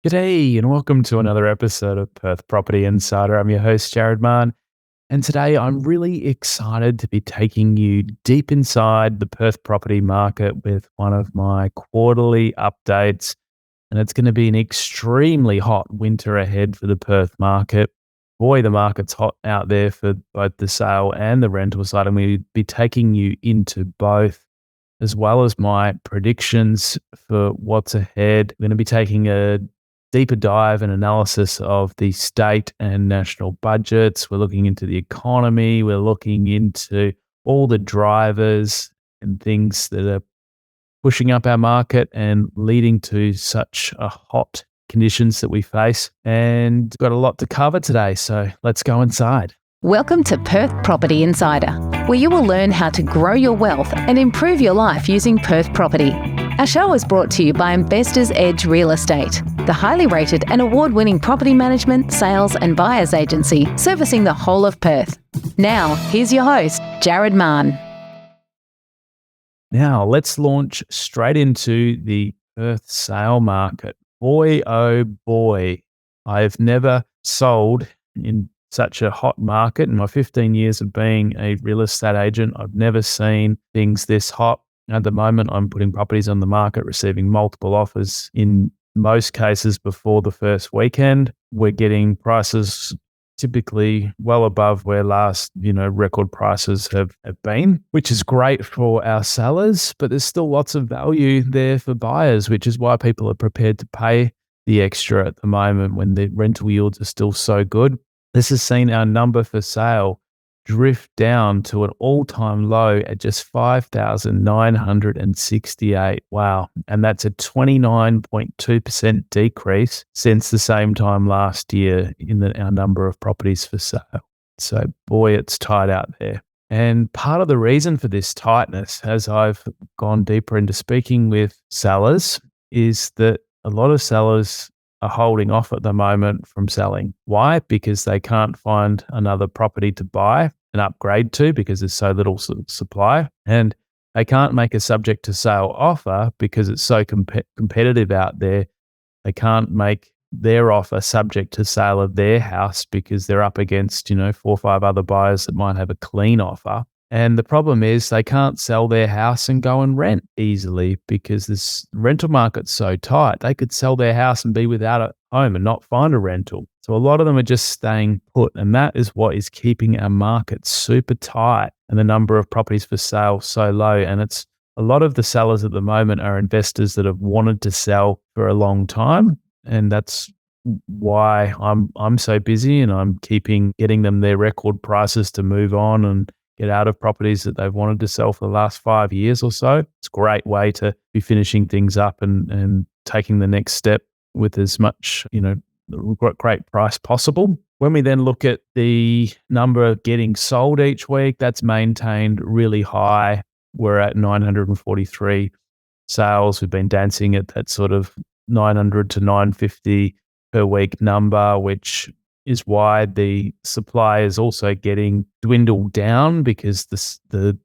G'day, and welcome to another episode of Perth Property Insider. I'm your host, Jared Mann, and today I'm really excited to be taking you deep inside the Perth property market with one of my quarterly updates. And it's going to be an extremely hot winter ahead for the Perth market. Boy, the market's hot out there for both the sale and the rental side, and we'll be taking you into both, as well as my predictions for what's ahead. We're going to be taking a deeper dive and analysis of the state and national budgets. We're looking into the economy. We're looking into all the drivers and things that are pushing up our market and leading to such a hot conditions that we face. And got a lot to cover today, so let's go inside. Welcome to Perth Property Insider, where you will learn how to grow your wealth and improve your life using Perth Property. Our show is brought to you by Investors Edge Real Estate, the highly rated and award-winning property management, sales and buyers agency servicing the whole of Perth. Now, here's your host, Jared Mann. Now, let's launch straight into the Perth sale market. Boy, oh boy, I've never sold in such a hot market. In my 15 years of being a real estate agent, I've never seen things this hot. At the moment, I'm putting properties on the market, receiving multiple offers in most cases before the first weekend. We're getting prices typically well above where last, record prices have been, which is great for our sellers, but there's still lots of value there for buyers, which is why people are prepared to pay the extra at the moment when the rental yields are still so good. This has seen our number for sale drift down to an all-time low at just 5,968. Wow. And that's a 29.2% decrease since the same time last year in our number of properties for sale. So boy, it's tight out there. And part of the reason for this tightness, as I've gone deeper into speaking with sellers, is that a lot of sellers are holding off at the moment from selling. Why? Because they can't find another property to buy and upgrade to because there's so little supply. And they can't make a subject to sale offer because it's so competitive out there. They can't make their offer subject to sale of their house because they're up against, 4 or 5 other buyers that might have a clean offer. And the problem is they can't sell their house and go and rent easily because this rental market's so tight. They could sell their house and be without a home and not find a rental. So a lot of them are just staying put. And that is what is keeping our market super tight and the number of properties for sale so low. And it's a lot of the sellers at the moment are investors that have wanted to sell for a long time. And that's why I'm so busy and I'm getting them their record prices to move on and get out of properties that they've wanted to sell for the last 5 years or so. It's a great way to be finishing things up and taking the next step with as much, great price possible. When we then look at the number of getting sold each week, that's maintained really high. We're at 943 sales. We've been dancing at that sort of 900 to 950 per week number, which is why the supply is also getting dwindled down because the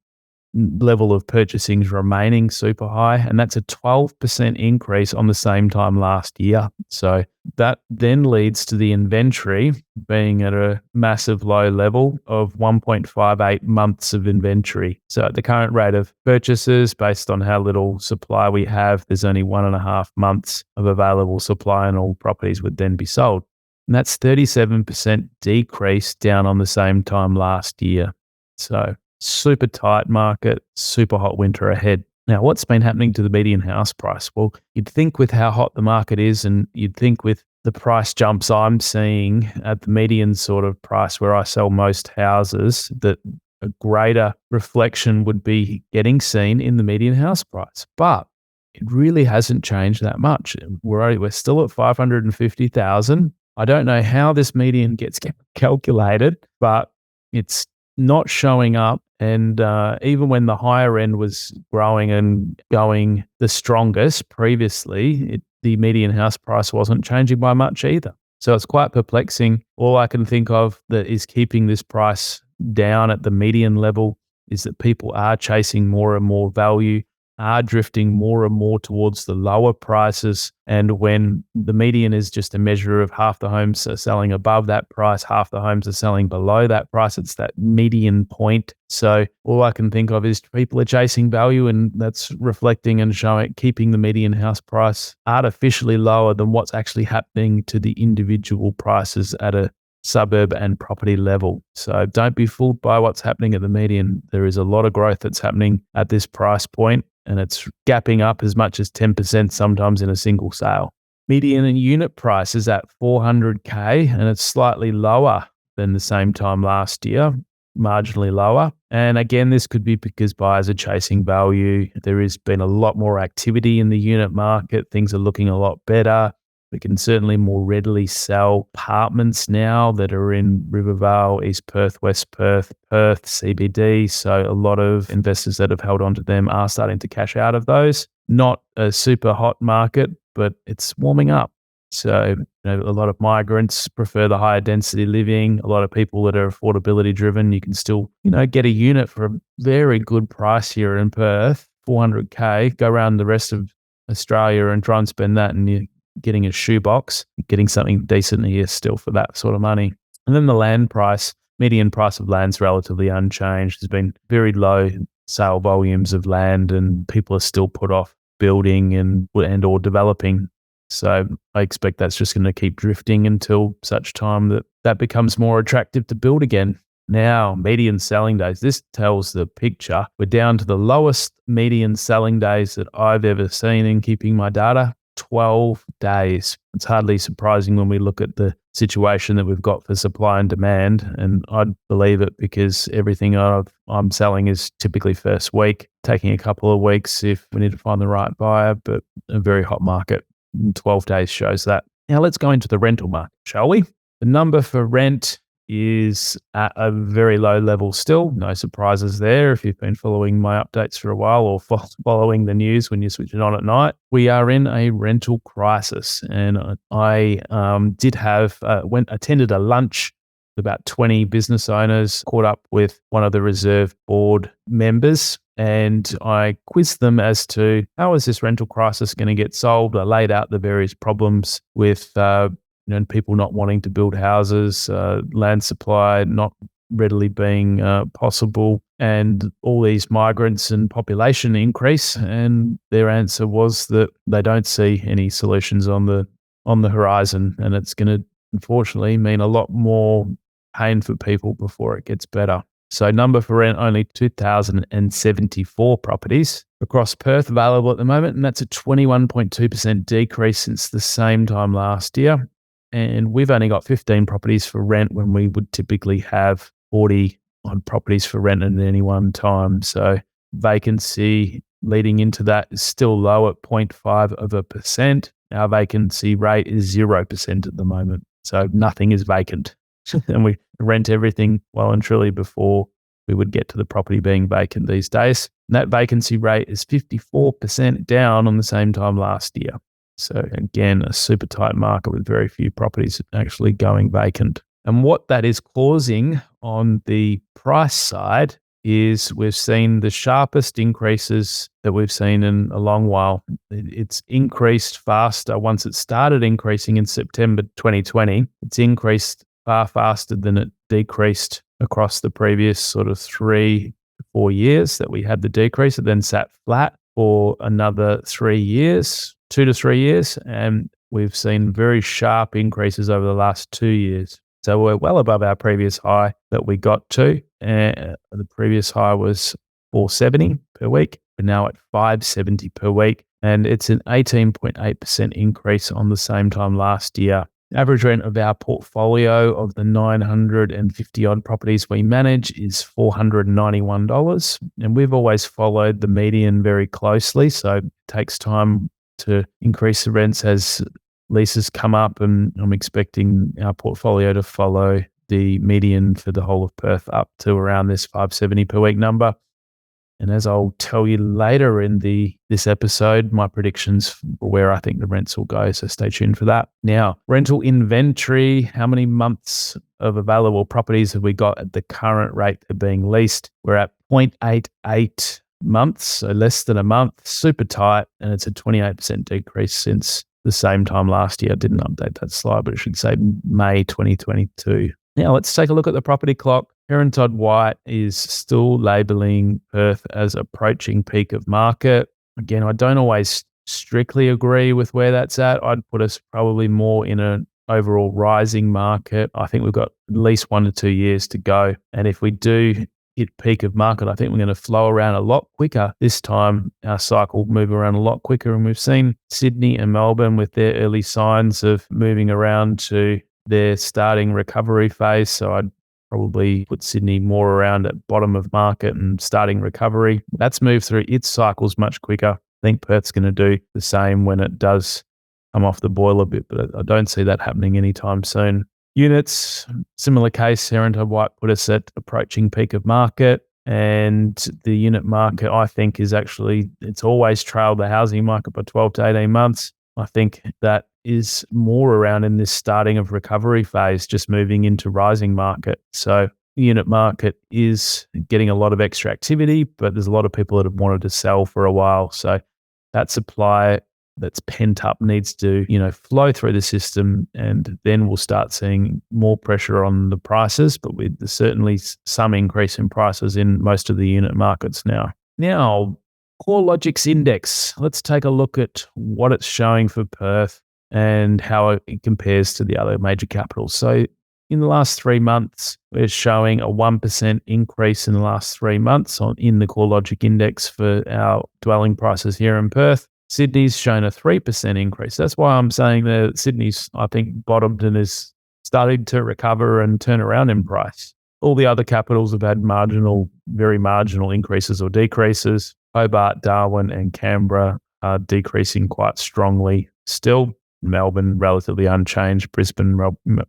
level of purchasing is remaining super high. And that's a 12% increase on the same time last year. So that then leads to the inventory being at a massive low level of 1.58 months of inventory. So at the current rate of purchases, based on how little supply we have, there's only 1.5 months of available supply and all properties would then be sold. And that's 37% decrease down on the same time last year. So super tight market, super hot winter ahead. Now, what's been happening to the median house price? Well, you'd think with how hot the market is and you'd think with the price jumps I'm seeing at the median sort of price where I sell most houses, that a greater reflection would be getting seen in the median house price. But it really hasn't changed that much. We're still at 550,000. I don't know how this median gets calculated, but it's not showing up. And even when the higher end was growing and going the strongest previously, the median house price wasn't changing by much either. So it's quite perplexing. All I can think of that is keeping this price down at the median level is that people are chasing more and more value are drifting more and more towards the lower prices. And when the median is just a measure of half the homes are selling above that price, half the homes are selling below that price, it's that median point. So all I can think of is people are chasing value, and that's reflecting and showing, keeping the median house price artificially lower than what's actually happening to the individual prices at a suburb and property level. So don't be fooled by what's happening at the median. There is a lot of growth that's happening at this price point, and it's gapping up as much as 10% sometimes in a single sale. Median and unit price is at 400K, and it's slightly lower than the same time last year, marginally lower. And again, this could be because buyers are chasing value. There has been a lot more activity in the unit market. Things are looking a lot better. We can certainly more readily sell apartments now that are in Rivervale, East Perth, West Perth, Perth, CBD. So a lot of investors that have held onto them are starting to cash out of those. Not a super hot market, but it's warming up. So a lot of migrants prefer the higher density living. A lot of people that are affordability driven, you can still, get a unit for a very good price here in Perth, 400K. Go around the rest of Australia and try and spend that, and you're getting a shoebox, getting something decent here still for that sort of money. And then the land price, median price of land's relatively unchanged. There's been very low sale volumes of land, and people are still put off building and or developing. So I expect that's just going to keep drifting until such time that that becomes more attractive to build again. Now, median selling days. This tells the picture. We're down to the lowest median selling days that I've ever seen in keeping my data. 12 days. It's hardly surprising when we look at the situation that we've got for supply and demand. And I'd believe it because everything I'm selling is typically first week, taking a couple of weeks if we need to find the right buyer, but a very hot market. 12 days shows that. Now let's go into the rental market, shall we? The number for rent is at a very low level still. No surprises there if you've been following my updates for a while or following the news when you're switching on at night. We are in a rental crisis, and I attended a lunch with about 20 business owners, caught up with one of the Reserve Board members, and I quizzed them as to how is this rental crisis going to get solved. I laid out the various problems with people not wanting to build houses, land supply not readily being possible, and all these migrants and population increase. And their answer was that they don't see any solutions on the horizon, and it's going to unfortunately mean a lot more pain for people before it gets better. So number for rent, only 2,074 properties across Perth available at the moment, and that's a 21.2% decrease since the same time last year. And we've only got 15 properties for rent when we would typically have 40 odd properties for rent at any one time. So vacancy leading into that is still low at 0.5%. Our vacancy rate is 0% at the moment. So nothing is vacant. And we rent everything well and truly before we would get to the property being vacant these days. And that vacancy rate is 54% down on the same time last year. So again, a super tight market with very few properties actually going vacant. And what that is causing on the price side is we've seen the sharpest increases that we've seen in a long while. It's increased faster. Once it started increasing in September 2020, it's increased far faster than it decreased across the previous sort of 3 to 4 years that we had the decrease. It then sat flat for another 3 years, 2 to 3 years, and we've seen very sharp increases over the last 2 years. So we're well above our previous high that we got to. The previous high was 470 per week. We're now at 570 per week, and it's an 18.8% increase on the same time last year. Average rent of our portfolio of the 950 odd properties we manage is $491. And we've always followed the median very closely. So it takes time to increase the rents as leases come up. And I'm expecting our portfolio to follow the median for the whole of Perth up to around this 570 per week number. And as I'll tell you later in this episode, my predictions for where I think the rents will go. So stay tuned for that. Now, rental inventory, how many months of available properties have we got at the current rate they're being leased? We're at 0.88 months, so less than a month, super tight, and it's a 28% decrease since the same time last year. I didn't update that slide, but it should say May 2022. Now let's take a look at the property clock. Heron Todd White is still labelling Perth as approaching peak of market. Again, I don't always strictly agree with where that's at. I'd put us probably more in an overall rising market. I think we've got at least 1 to 2 years to go. And if we do hit peak of market, I think we're going to flow around a lot quicker. This time, our cycle will move around a lot quicker. And we've seen Sydney and Melbourne with their early signs of moving around to their starting recovery phase. So I'd probably put Sydney more around at bottom of market and starting recovery. That's moved through its cycles much quicker. I think Perth's going to do the same when it does come off the boil a bit, but I don't see that happening anytime soon. Units, similar case, Heron Todd White put us at approaching peak of market, and the unit market, I think, is actually, it's always trailed the housing market by 12 to 18 months. I think that is more around in this starting of recovery phase, just moving into rising market. So the unit market is getting a lot of extra activity, but there's a lot of people that have wanted to sell for a while. So that supply that's pent up needs to, flow through the system, and then we'll start seeing more pressure on the prices, but with certainly some increase in prices in most of the unit markets now. Now, CoreLogic's index. Let's take a look at what it's showing for Perth and how it compares to the other major capitals. So in the last 3 months, we're showing a 1% increase in the last 3 months in the CoreLogic index for our dwelling prices here in Perth. Sydney's shown a 3% increase. That's why I'm saying that Sydney's, I think, bottomed and is starting to recover and turn around in price. All the other capitals have had very marginal increases or decreases. Hobart, Darwin and Canberra are decreasing quite strongly still. Melbourne, relatively unchanged. Brisbane,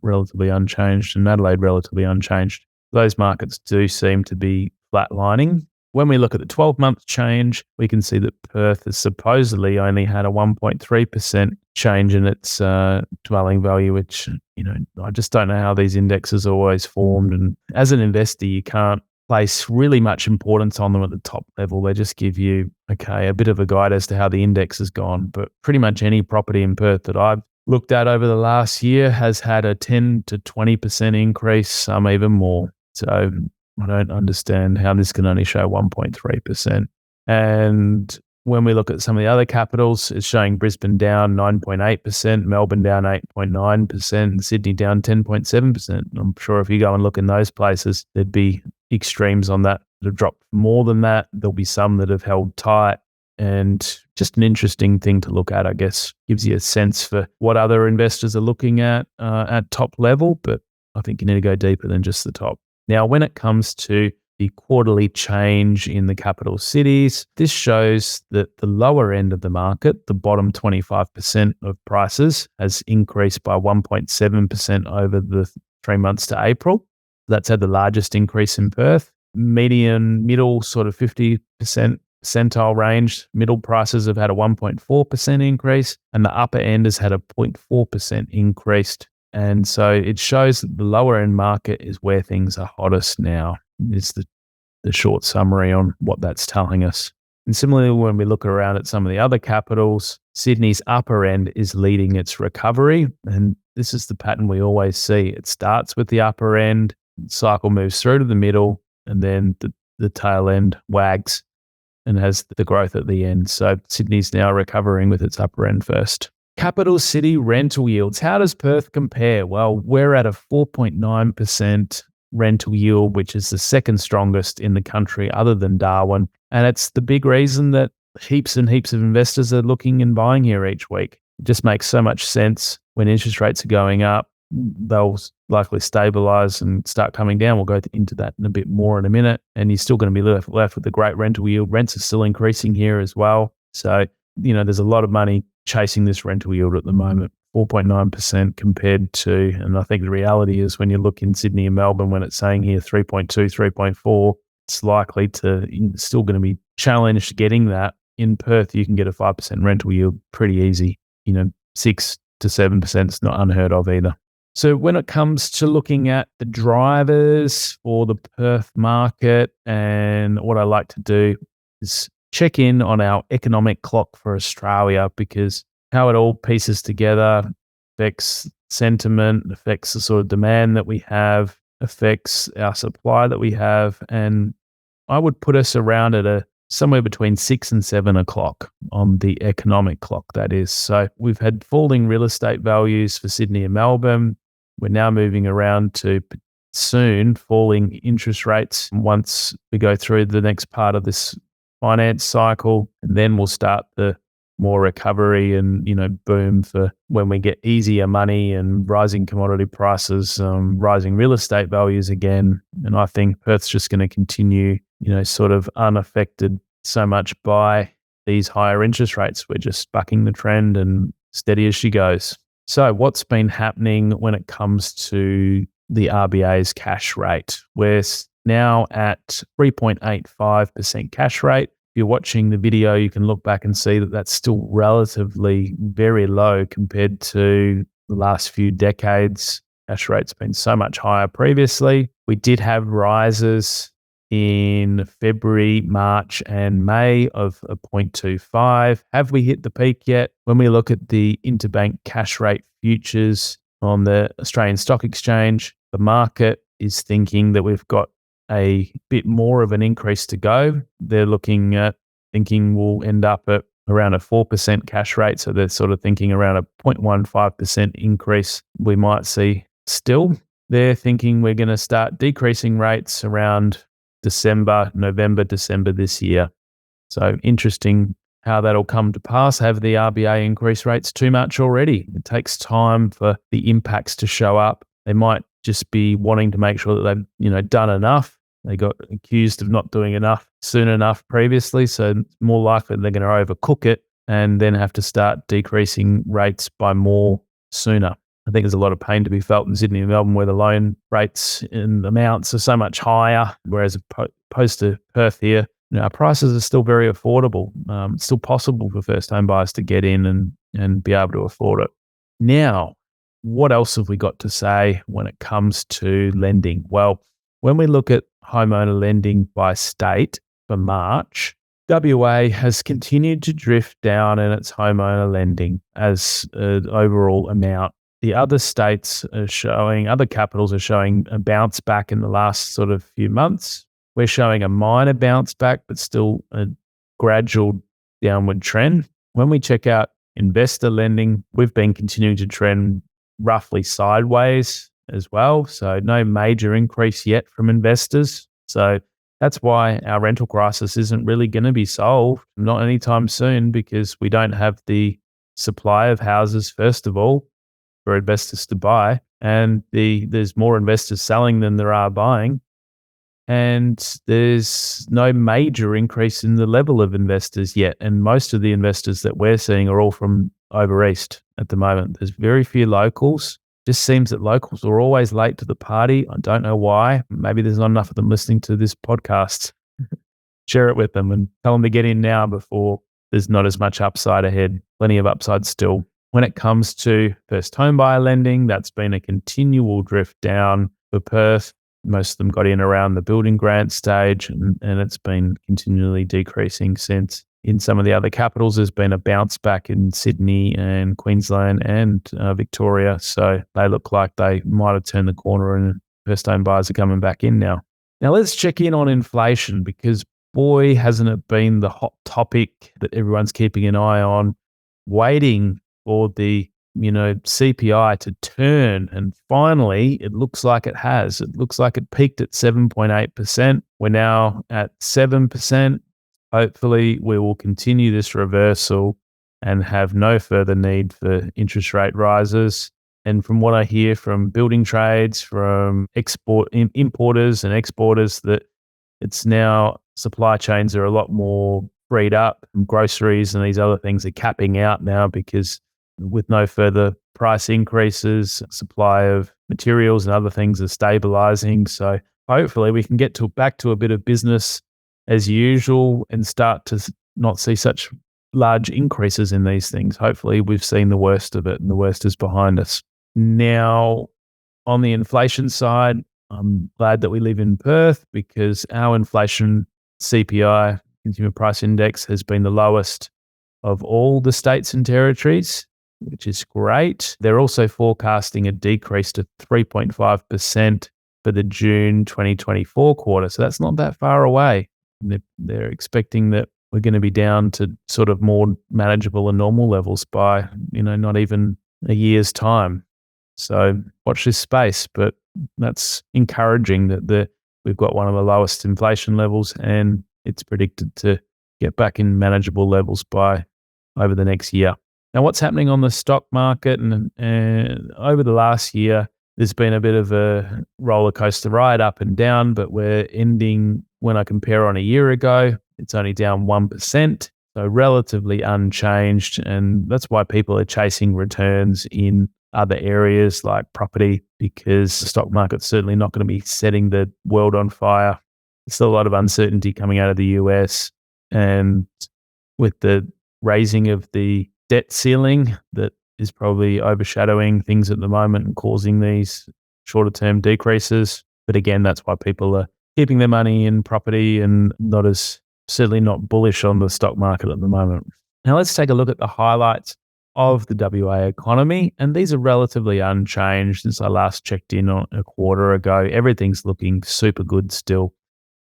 relatively unchanged. And Adelaide, relatively unchanged. Those markets do seem to be flatlining. When we look at the 12-month change, we can see that Perth has supposedly only had a 1.3% change in its dwelling value, which, I just don't know how these indexes are always formed. And as an investor, you can't place really much importance on them at the top level. They just give you, a bit of a guide as to how the index has gone. But pretty much any property in Perth that I've looked at over the last year has had a 10 to 20% increase, some even more. So I don't understand how this can only show 1.3%. And when we look at some of the other capitals, it's showing Brisbane down 9.8%, Melbourne down 8.9%, and Sydney down 10.7%. I'm sure if you go and look in those places, there'd be extremes on that have dropped more than that. There'll be some that have held tight. And just an interesting thing to look at, I guess, gives you a sense for what other investors are looking at top level. But I think you need to go deeper than just the top. Now, when it comes to the quarterly change in the capital cities, this shows that the lower end of the market, the bottom 25% of prices, has increased by 1.7% over the 3 months to April. That's had the largest increase in Perth. Middle sort of 50% percentile range, middle prices have had a 1.4% increase, and the upper end has had a 0.4% increase. And so it shows that the lower end market is where things are hottest now. It's the short summary on what that's telling us. And similarly, when we look around at some of the other capitals, Sydney's upper end is leading its recovery. And this is the pattern we always see. It starts with the upper end, the cycle moves through to the middle, and then the tail end wags and has the growth at the end. So Sydney's now recovering with its upper end first. Capital city rental yields. How does Perth compare? Well, we're at a 4.9% rental yield, which is the second strongest in the country other than Darwin. And it's the big reason that heaps and heaps of investors are looking and buying here each week. It just makes so much sense. When interest rates are going up, they'll likely stabilize and start coming down. We'll go into that in a bit more in a minute. And you're still going to be left with a great rental yield. Rents are still increasing here as well. So, there's a lot of money chasing this rental yield at the moment, 4.9% compared to, and I think the reality is when you look in Sydney and Melbourne, when it's saying here 3.2, 3.4, it's likely to, still going to be challenged getting that. In Perth, you can get a 5% rental yield pretty easy. 6 to 7% is not unheard of either. So when it comes to looking at the drivers for the Perth market, and what I like to do is check in on our economic clock for Australia, because how it all pieces together affects sentiment, affects the sort of demand that we have, affects our supply that we have. And I would put us around at somewhere between 6 and 7 o'clock on the economic clock, that is. So we've had falling real estate values for Sydney and Melbourne. We're now moving around to soon falling interest rates once we go through the next part of this finance cycle. And then we'll start the more recovery and, boom for when we get easier money and rising commodity prices, rising real estate values again. And I think Perth's just going to continue, sort of unaffected so much by these higher interest rates. We're just bucking the trend and steady as she goes. So what's been happening when it comes to the RBA's cash rate? We're now at 3.85% cash rate. If you're watching the video, you can look back and see that that's still relatively very low compared to the last few decades. Cash rate's been so much higher previously. We did have rises in February, March and May of 0.25. Have we hit the peak yet? When we look at the interbank cash rate futures on the Australian Stock Exchange, the market is thinking that we've got a bit more of an increase to go. They're thinking we'll end up at around a 4% cash rate. So they're sort of thinking around a 0.15% increase we might see still. They're thinking we're going to start decreasing rates around November, December this year. So interesting how that'll come to pass. Have the RBA increased rates too much already? It takes time for the impacts to show up. They might just be wanting to make sure that they've, done enough. They got accused of not doing enough soon enough previously, so it's more likely they're going to overcook it and then have to start decreasing rates by more sooner. I think there's a lot of pain to be felt in Sydney and Melbourne, where the loan rates and amounts are so much higher, whereas opposed to Perth here, our prices are still very affordable. It's still possible for first home buyers to get in and be able to afford it. Now, what else have we got to say when it comes to lending? Well, when we look at homeowner lending by state for March, WA has continued to drift down in its homeowner lending as an overall amount. The other states other capitals are showing a bounce back in the last sort of few months. We're showing a minor bounce back, but still a gradual downward trend. When we check out investor lending, we've been continuing to trend roughly sideways as well. So no major increase yet from investors. So that's why our rental crisis isn't really going to be solved, not anytime soon, because we don't have the supply of houses, first of all, for investors to buy. And there's more investors selling than there are buying. And there's no major increase in the level of investors yet. And most of the investors that we're seeing are all from over east at the moment. There's very few locals. Just seems that locals are always late to the party. I don't know why. Maybe there's not enough of them listening to this podcast. Share it with them and tell them to get in now before there's not as much upside ahead. Plenty of upside still. When it comes to first home buyer lending, that's been a continual drift down for Perth. Most of them got in around the building grant stage, and it's been continually decreasing since. In some of the other capitals, there's been a bounce back in Sydney and Queensland and Victoria. So they look like they might have turned the corner and first home buyers are coming back in now. Now let's check in on inflation, because boy, hasn't it been the hot topic that everyone's keeping an eye on, waiting for the CPI to turn. And finally, it looks like it has. It looks like it peaked at 7.8%. We're now at 7%. Hopefully, we will continue this reversal and have no further need for interest rate rises. And from what I hear from building trades, from importers and exporters, that it's now supply chains are a lot more freed up. Groceries and these other things are capping out now, because with no further price increases, supply of materials and other things are stabilizing. So hopefully we can get back to a bit of business as usual and start to not see such large increases in these things. Hopefully we've seen the worst of it and the worst is behind us. Now, on the inflation side, I'm glad that we live in Perth, because our inflation CPI Consumer Price Index has been the lowest of all the states and territories, which is great. They're also forecasting a decrease to 3.5% for the June 2024 quarter. So that's not that far away. They're expecting that we're going to be down to sort of more manageable and normal levels by, not even a year's time. So watch this space, but that's encouraging that we've got one of the lowest inflation levels, and it's predicted to get back in manageable levels by over the next year. Now, what's happening on the stock market? And over the last year, there's been a bit of a roller coaster ride up and down, but we're ending, when I compare on a year ago, it's only down 1%, so relatively unchanged. And that's why people are chasing returns in other areas like property, because the stock market's certainly not going to be setting the world on fire. There's still a lot of uncertainty coming out of the US, and with the raising of the debt ceiling that is probably overshadowing things at the moment and causing these shorter term decreases. But again, that's why people are keeping their money in property and certainly not bullish on the stock market at the moment. Now let's take a look at the highlights of the WA economy. And these are relatively unchanged since I last checked in on a quarter ago. Everything's looking super good still.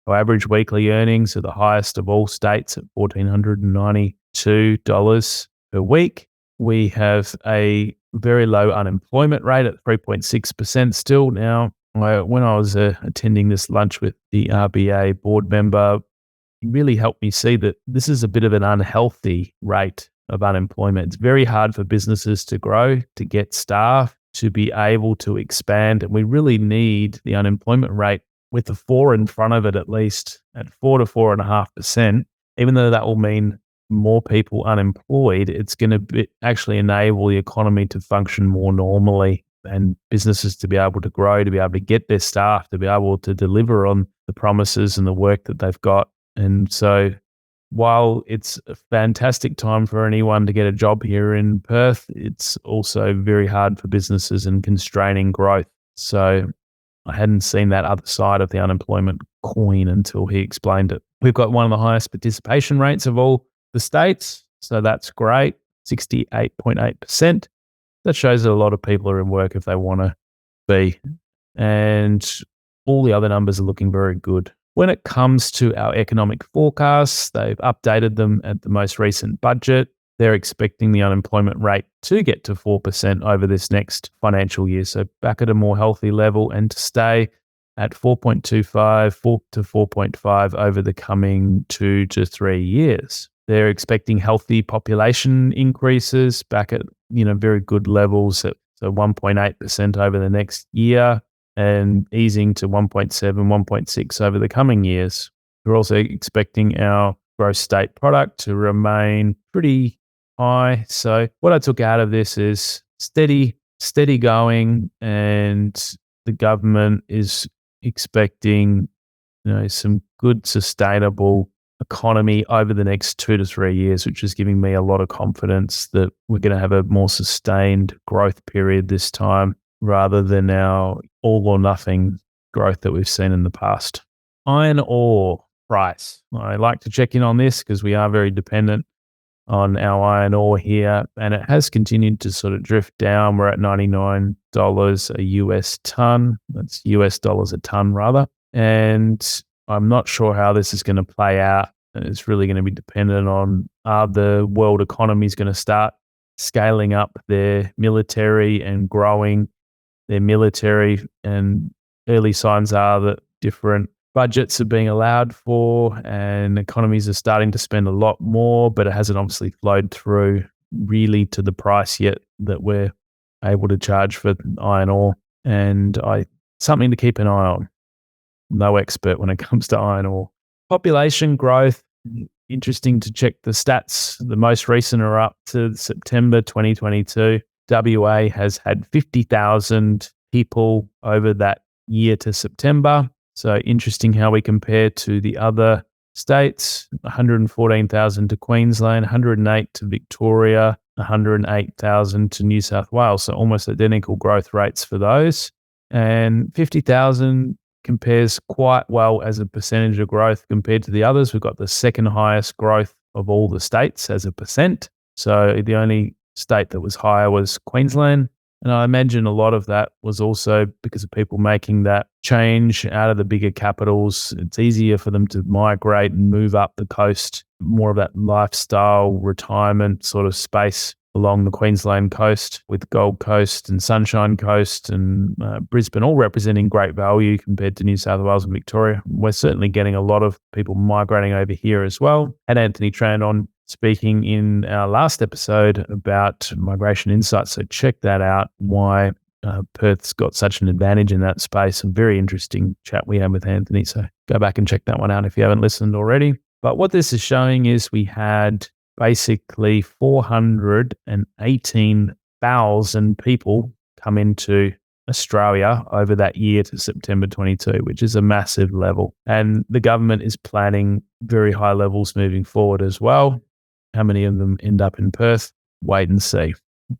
Our average weekly earnings are the highest of all states at $1,492 per week. We have a very low unemployment rate at 3.6% still. Now, when I was attending this lunch with the RBA board member, it really helped me see that this is a bit of an unhealthy rate of unemployment. It's very hard for businesses to grow, to get staff, to be able to expand. And we really need the unemployment rate with a 4 in front of it, at least at 4 to 4.5%. Even though that will mean more people unemployed, it's going to actually enable the economy to function more normally and businesses to be able to grow, to be able to get their staff, to be able to deliver on the promises and the work that they've got. And so while it's a fantastic time for anyone to get a job here in Perth, it's also very hard for businesses and constraining growth. So I hadn't seen that other side of the unemployment coin until he explained it. We've got one of the highest participation rates of all the states, so that's great, 68.8%. That shows that a lot of people are in work if they want to be, and all the other numbers are looking very good. When it comes to our economic forecasts, they've updated them at the most recent budget. They're expecting the unemployment rate to get to 4% over this next financial year, so back at a more healthy level, and to stay at 4.25 to 4.5 over the coming 2 to 3 years. They're expecting healthy population increases back at very good levels, so 1.8% over the next year, and easing to 1.7, 1.6 over the coming years. We're also expecting our gross state product to remain pretty high. So what I took out of this is steady going, and the government is expecting some good sustainable economy over the next 2 to 3 years, which is giving me a lot of confidence that we're going to have a more sustained growth period this time, rather than our all or nothing growth that we've seen in the past. Iron ore price. I like to check in on this because we are very dependent on our iron ore here, and it has continued to sort of drift down. We're at $99 a US ton. That's US dollars a ton rather. And I'm not sure how this is going to play out. It's really going to be dependent on, are the world economies going to start scaling up their military and growing their military, and early signs are that different budgets are being allowed for and economies are starting to spend a lot more, but it hasn't obviously flowed through really to the price yet that we're able to charge for iron ore. And something to keep an eye on. No expert when it comes to iron ore. Population growth, interesting to check the stats. The most recent are up to September 2022. WA has had 50,000 people over that year to September. So interesting how we compare to the other states. 114,000 to Queensland, 108 to Victoria, 108,000 to New South Wales. So almost identical growth rates for those. And 50,000 compares quite well as a percentage of growth compared to the others. We've got the second highest growth of all the states as a percent. So the only state that was higher was Queensland. And I imagine a lot of that was also because of people making that change out of the bigger capitals. It's easier for them to migrate and move up the coast, more of that lifestyle, retirement sort of space along the Queensland coast, with Gold Coast and Sunshine Coast and Brisbane all representing great value compared to New South Wales and Victoria. We're certainly getting a lot of people migrating over here as well. Had Anthony Tran on speaking in our last episode about migration insights, so check that out, why Perth's got such an advantage in that space. A very interesting chat we had with Anthony, so go back and check that one out if you haven't listened already. But what this is showing is we had basically 418,000 people come into Australia over that year to September 22, which is a massive level. And the government is planning very high levels moving forward as well. How many of them end up in Perth? Wait and see.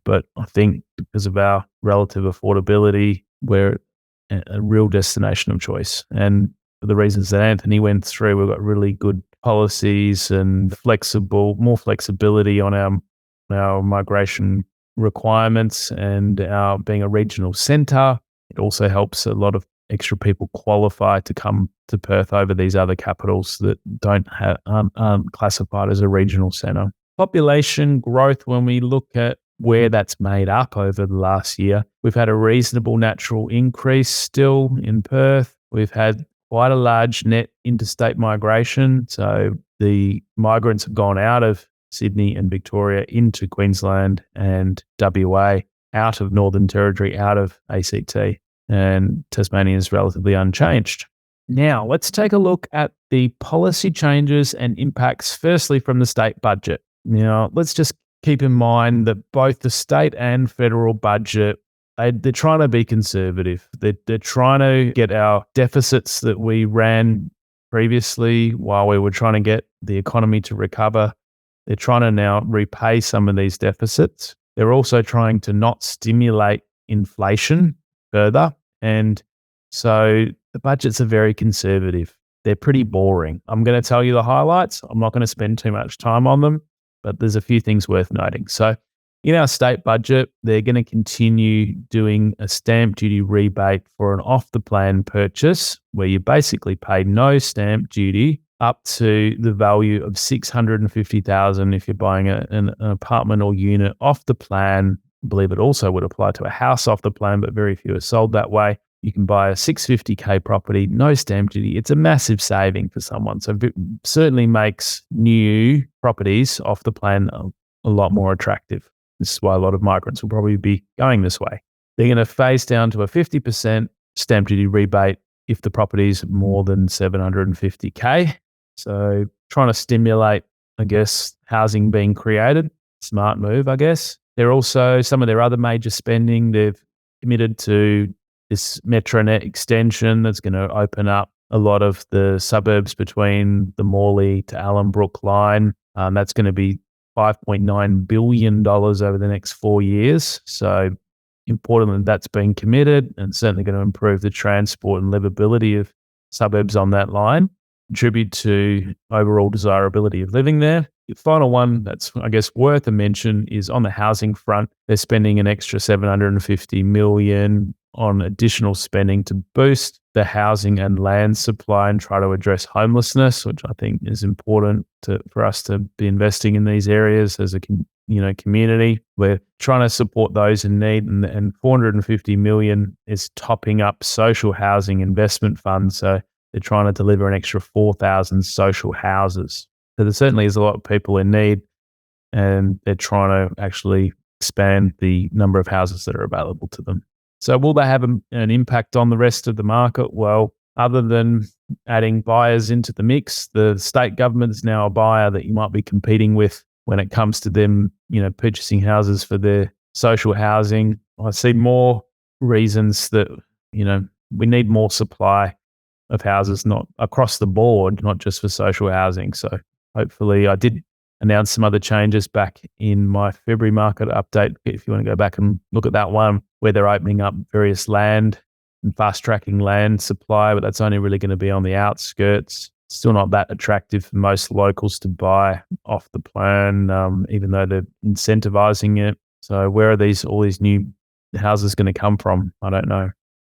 But I think because of our relative affordability, we're a real destination of choice. And for the reasons that Anthony went through, we've got really good policies and more flexibility on our migration requirements, and our being a regional centre. It also helps a lot of extra people qualify to come to Perth over these other capitals that aren't classified as a regional centre. Population growth, when we look at where that's made up over the last year, we've had a reasonable natural increase still in Perth. We've had quite a large net interstate migration. So the migrants have gone out of Sydney and Victoria into Queensland and WA, out of Northern Territory, out of ACT, and Tasmania is relatively unchanged. Now, let's take a look at the policy changes and impacts, firstly from the state budget. Now, let's just keep in mind that both the state and federal budget, they're trying to be conservative. They're trying to get our deficits that we ran previously while we were trying to get the economy to recover. They're trying to now repay some of these deficits. They're also trying to not stimulate inflation further. And so the budgets are very conservative. They're pretty boring. I'm going to tell you the highlights. I'm not going to spend too much time on them, but there's a few things worth noting. So in our state budget, they're going to continue doing a stamp duty rebate for an off-the-plan purchase where you basically pay no stamp duty up to the value of $650,000 if you're buying an apartment or unit off the plan. I believe it also would apply to a house off the plan, but very few are sold that way. You can buy a $650K property, no stamp duty. It's a massive saving for someone. So it certainly makes new properties off the plan a lot more attractive. This is why a lot of migrants will probably be going this way. They're going to phase down to a 50% stamp duty rebate if the property is more than $750K. So trying to stimulate, I guess, housing being created. Smart move, I guess. They're also, some of their other major spending, they've committed to this Metronet extension that's going to open up a lot of the suburbs between the Morley to Allenbrook line. That's going to be $5.9 billion over the next 4 years. So important that that's been committed, and certainly going to improve the transport and livability of suburbs on that line, contribute to overall desirability of living there. The final one that's, I guess, worth a mention is on the housing front. They're spending an extra $750 million on additional spending to boost the housing and land supply and try to address homelessness, which I think is important for us to be investing in these areas as a community. We're trying to support those in need, and $450 million is topping up social housing investment funds. So they're trying to deliver an extra 4,000 social houses. So there certainly is a lot of people in need, and they're trying to actually expand the number of houses that are available to them. So will they have an impact on the rest of the market? Well, other than adding buyers into the mix, the state government is now a buyer that you might be competing with when it comes to them, purchasing houses for their social housing. I see more reasons that, we need more supply of houses, not across the board, not just for social housing. So hopefully, I did announce some other changes back in my February market update. If you want to go back and look at that one, where they're opening up various land and fast-tracking land supply, but that's only really going to be on the outskirts. Still not that attractive for most locals to buy off the plan, even though they're incentivizing it. So where are all these new houses going to come from? I don't know.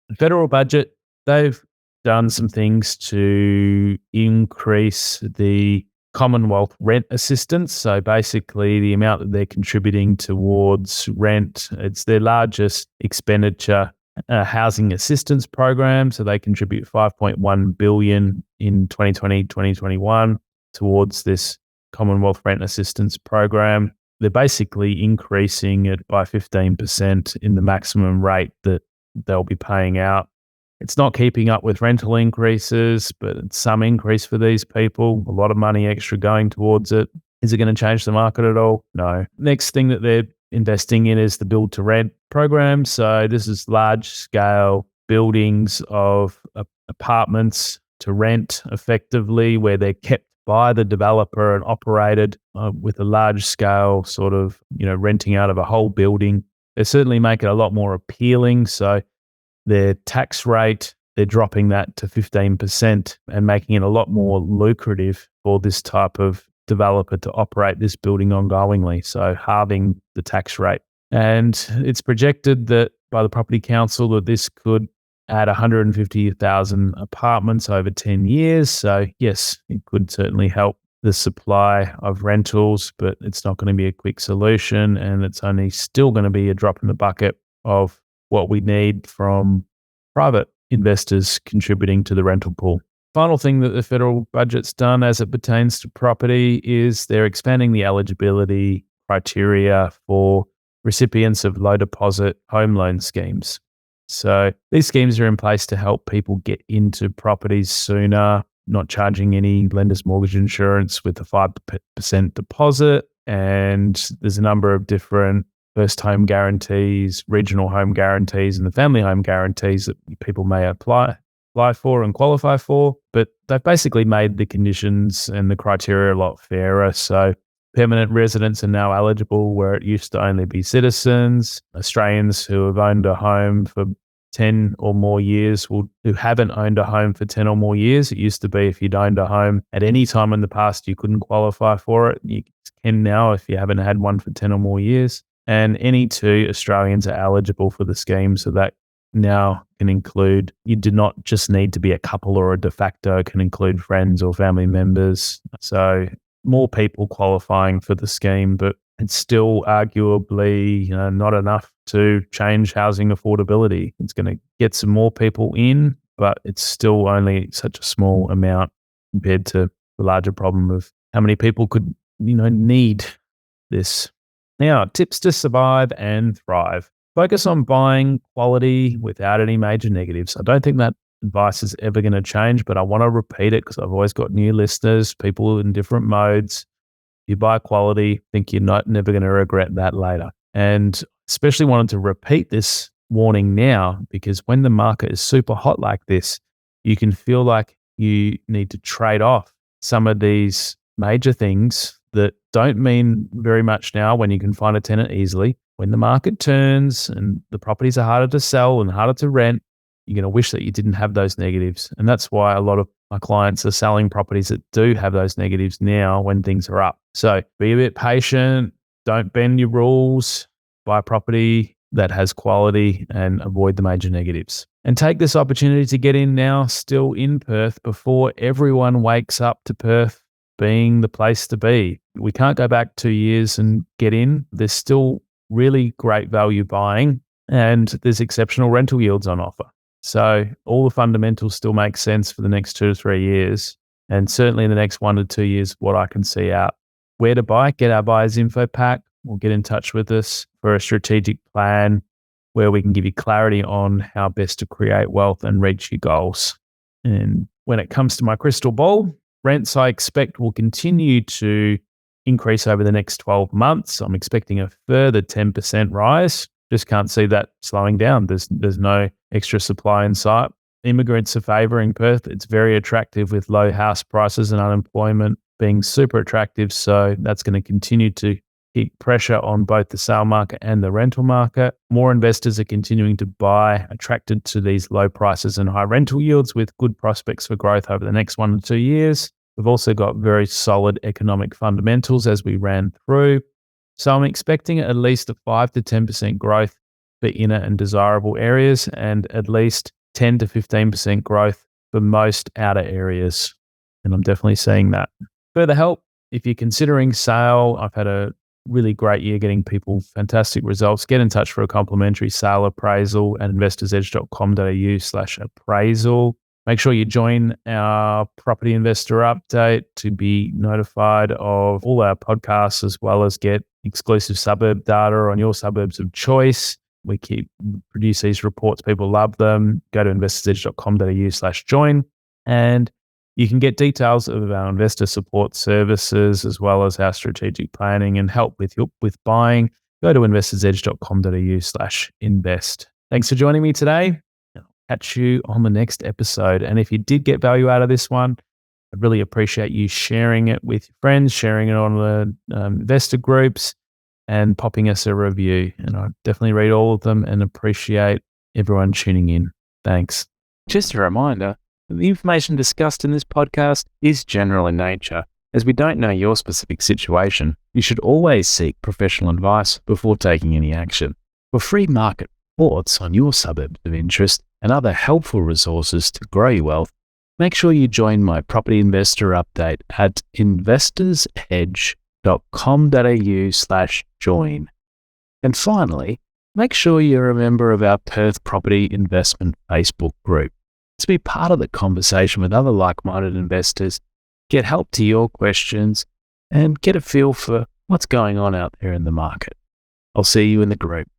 The federal budget, they've done some things to increase the Commonwealth rent assistance. So basically the amount that they're contributing towards rent, it's their largest expenditure housing assistance program. So they contribute $5.1 billion in 2020, 2021 towards this Commonwealth rent assistance program. They're basically increasing it by 15% in the maximum rate that they'll be paying out. It's not keeping up with rental increases, but it's some increase for these people. A lot of money extra going towards it. Is it going to change the market at all? No. Next thing that they're investing in is the build to rent program. So this is large scale buildings of apartments to rent effectively, where they're kept by the developer and operated with a large scale sort of, renting out of a whole building. They certainly make it a lot more appealing. So their tax rate, they're dropping that to 15% and making it a lot more lucrative for this type of developer to operate this building ongoingly. So halving the tax rate. And it's projected that by the Property Council that this could add 150,000 apartments over 10 years. So yes, it could certainly help the supply of rentals, but it's not going to be a quick solution, and it's only still going to be a drop in the bucket of what we need from private investors contributing to the rental pool. Final thing that the federal budget's done as it pertains to property is they're expanding the eligibility criteria for recipients of low deposit home loan schemes. So these schemes are in place to help people get into properties sooner, not charging any lender's mortgage insurance with a 5% deposit. And there's a number of different first home guarantees, regional home guarantees, and the family home guarantees that people may apply for and qualify for. But they've basically made the conditions and the criteria a lot fairer. So permanent residents are now eligible where it used to only be citizens. Australians who have owned a home for 10 or more years who haven't owned a home for 10 or more years. It used to be if you'd owned a home at any time in the past, you couldn't qualify for it. You can now if you haven't had one for 10 or more years. And any two Australians are eligible for the scheme. So that now can include, you do not just need to be a couple or a de facto, it can include friends or family members. So more people qualifying for the scheme, but it's still arguably not enough to change housing affordability. It's going to get some more people in, but it's still only such a small amount compared to the larger problem of how many people could need this. Now, tips to survive and thrive. Focus on buying quality without any major negatives. I don't think that advice is ever going to change, but I want to repeat it because I've always got new listeners, people in different modes. You buy quality, think you're never going to regret that later. And especially wanted to repeat this warning now because when the market is super hot like this, you can feel like you need to trade off some of these major things that don't mean very much now when you can find a tenant easily. When the market turns and the properties are harder to sell and harder to rent, you're going to wish that you didn't have those negatives. And that's why a lot of my clients are selling properties that do have those negatives now when things are up. So be a bit patient, don't bend your rules, buy property that has quality and avoid the major negatives. And take this opportunity to get in now, still in Perth, before everyone wakes up to Perth being the place to be. We can't go back 2 years and get in. There's still really great value buying and there's exceptional rental yields on offer. So all the fundamentals still make sense for the next 2 to 3 years. And certainly in the next 1 to 2 years, what I can see out. Where to buy? Get our buyer's info pack or get in touch with us for a strategic plan where we can give you clarity on how best to create wealth and reach your goals. And when it comes to my crystal ball, rents I expect will continue to increase over the next 12 months. I'm expecting a further 10% rise. Just can't see that slowing down. There's no extra supply in sight. Immigrants are favouring Perth. It's very attractive with low house prices and unemployment being super attractive. So that's going to continue to keep pressure on both the sale market and the rental market. More investors are continuing to buy, attracted to these low prices and high rental yields with good prospects for growth over the next 1 to 2 years. We've also got very solid economic fundamentals as we ran through. So I'm expecting at least a 5 to 10% growth for inner and desirable areas and at least 10 to 15% growth for most outer areas. And I'm definitely seeing that. Further help, if you're considering sale, I've had a really great year getting people fantastic results. Get in touch for a complimentary sale appraisal at investorsedge.com.au/appraisal. Make sure you join our property investor update to be notified of all our podcasts as well as get exclusive suburb data on your suburbs of choice. We produce these reports. People love them. Go to investorsedge.com.au/join and you can get details of our investor support services as well as our strategic planning and help with buying. Go to investorsedge.com.au/invest. Thanks for joining me today. I'll catch you on the next episode. And if you did get value out of this one, I'd really appreciate you sharing it with your friends, sharing it on the investor groups, and popping us a review. And I definitely read all of them and appreciate everyone tuning in. Thanks. Just a reminder, the information discussed in this podcast is general in nature. As we don't know your specific situation, you should always seek professional advice before taking any action. For free market reports on your suburbs of interest and other helpful resources to grow your wealth, make sure you join my property investor update at investorsedge.com.au/join. And finally, make sure you're a member of our Perth Property Investment Facebook group to be part of the conversation with other like-minded investors, get help to your questions, and get a feel for what's going on out there in the market. I'll see you in the group.